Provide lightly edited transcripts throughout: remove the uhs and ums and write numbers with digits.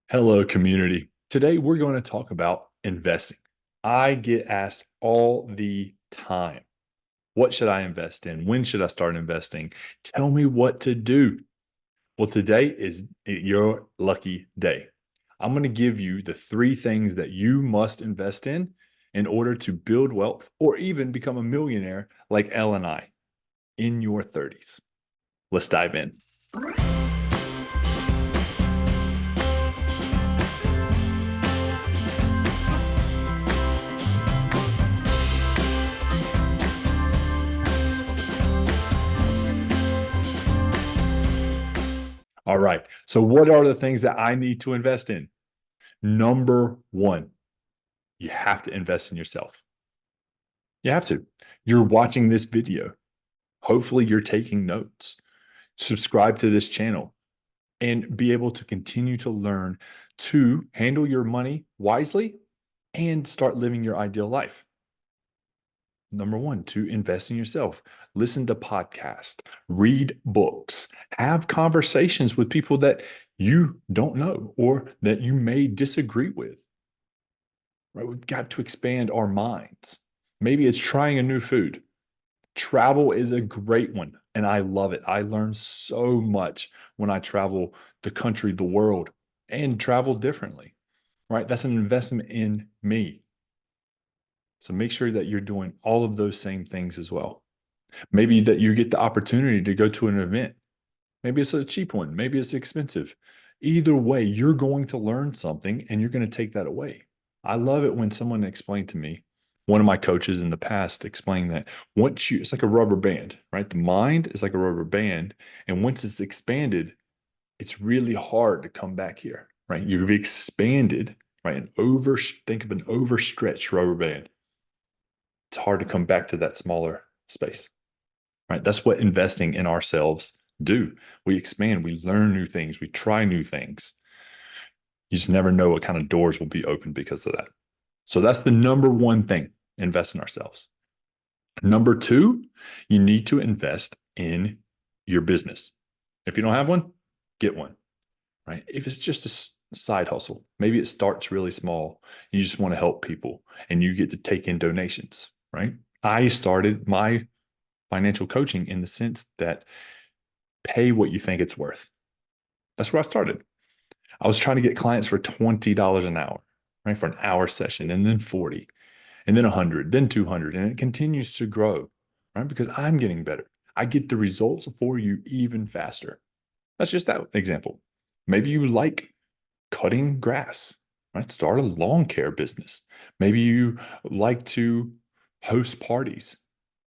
Hello, community. Today, we're going to talk about investing. I get asked all the time, what should I invest in? When should I start investing? Tell me what to do. Well, today is your lucky day. I'm going to give you the three things that you must invest in order to build wealth or even become a millionaire like Elle and I in your 30s. Let's dive in. All right. So, what are the things that I need to invest in? Number one, you have to invest in yourself. You have to. You're watching this video. Hopefully, you're taking notes. Subscribe to this channel and be able to continue to learn to handle your money wisely and start living your ideal life. Number one, to invest in yourself. Listen to podcasts, read books, have conversations with people that you don't know or that you may disagree with. Right? We've got to expand our minds. Maybe it's trying a new food. Travel is a great one, and I love it. I learn so much when I travel the country, the world, and travel differently, right? That's an investment in me. So make sure that you're doing all of those same things as well. Maybe that you get the opportunity to go to an event. Maybe it's a cheap one, maybe it's expensive. Either way, you're going to learn something and you're going to take that away. I love it when someone explained to me, one of my coaches in the past explained that it's like a rubber band, right? The mind is like a rubber band. And once it's expanded, it's really hard to come back here, right? You've expanded, right? Think of an overstretched rubber band. It's hard to come back to that smaller space, right? That's what investing in ourselves do. We expand, we learn new things, we try new things. You just never know what kind of doors will be open because of that. So that's the number one thing, invest in ourselves. Number two, you need to invest in your business. If you don't have one, get one, right? If it's just a side hustle, maybe it starts really small. You just want to help people and you get to take in donations, right? I started my financial coaching in the sense that pay what you think it's worth. That's where I started. I was trying to get clients for $20 an hour, right? For an hour session, and then 40, and then 100, then 200. And it continues to grow, right? Because I'm getting better. I get the results for you even faster. That's just that example. Maybe you like cutting grass, right? Start a lawn care business. Maybe you like to host parties.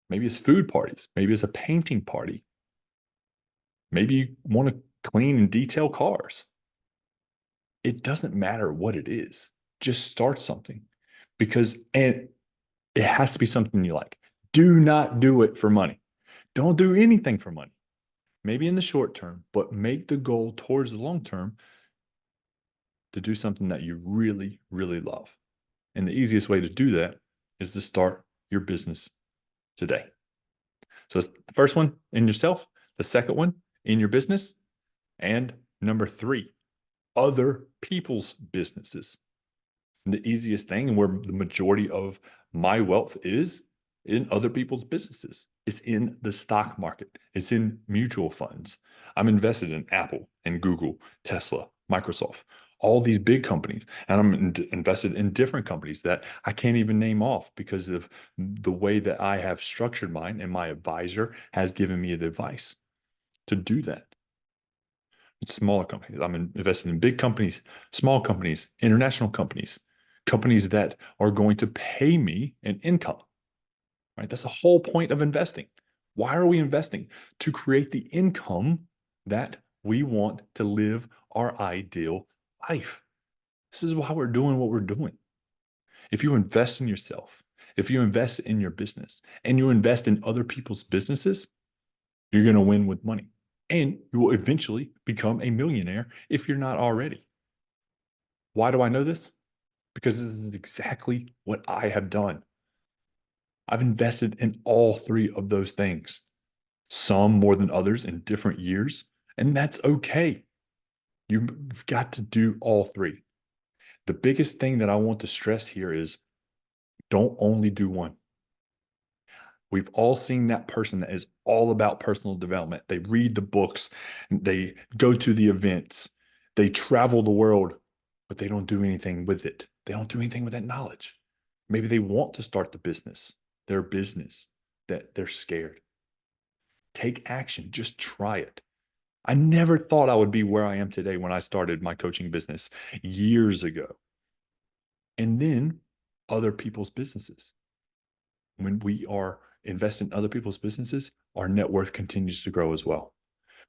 Maybe it's food parties. Maybe it's a painting party. Maybe you want to clean and detail cars. It doesn't matter what it is. Just start something and it has to be something you like. Do not do it for money. Don't do anything for money. Maybe in the short term, but make the goal towards the long term to do something that you really, really love. And the easiest way to do that is to start your business today. So the first one in yourself, the second one in your business, and number three, other people's businesses. And the easiest thing and where the majority of my wealth is in other people's businesses. It's in the stock market. It's in mutual funds. I'm invested in Apple and Google, Tesla, Microsoft, all these big companies. And I'm invested in different companies that I can't even name off because of the way that I have structured mine and my advisor has given me the advice to do that. It's smaller companies. I'm invested in big companies, small companies, international companies, companies that are going to pay me an income, right? That's the whole point of investing. Why are we investing? To create the income that we want to live our ideal life. This is why we're doing what we're doing. If you invest in yourself, if you invest in your business and you invest in other people's businesses, you're going to win with money. And you will eventually become a millionaire if you're not already. Why do I know this? Because this is exactly what I have done. I've invested in all three of those things, some more than others in different years, and that's okay. You've got to do all three. The biggest thing that I want to stress here is don't only do one. We've all seen that person that is all about personal development. They read the books, they go to the events, they travel the world, but they don't do anything with it. They don't do anything with that knowledge. Maybe they want to start the business, their business, that they're scared. Take action, just try it. I never thought I would be where I am today when I started my coaching business years ago. And then other people's businesses. When we are investing in other people's businesses, our net worth continues to grow as well.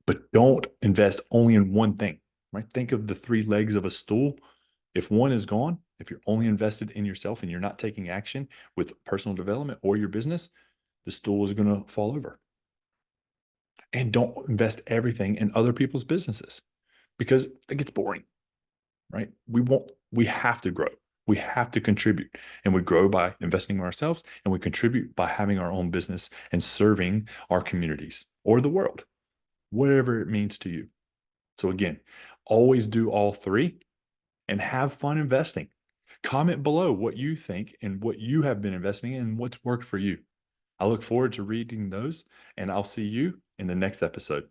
But don't invest only in one thing, right? Think of the three legs of a stool. If one is gone, if you're only invested in yourself and you're not taking action with personal development or your business, the stool is going to fall over. And don't invest everything in other people's businesses because it gets boring, right? We have to grow. We have to contribute. And we grow by investing in ourselves, and we contribute by having our own business and serving our communities or the world, whatever it means to you. So, again, always do all three and have fun investing. Comment below what you think and what you have been investing in and what's worked for you. I look forward to reading those, and I'll see you in the next episode.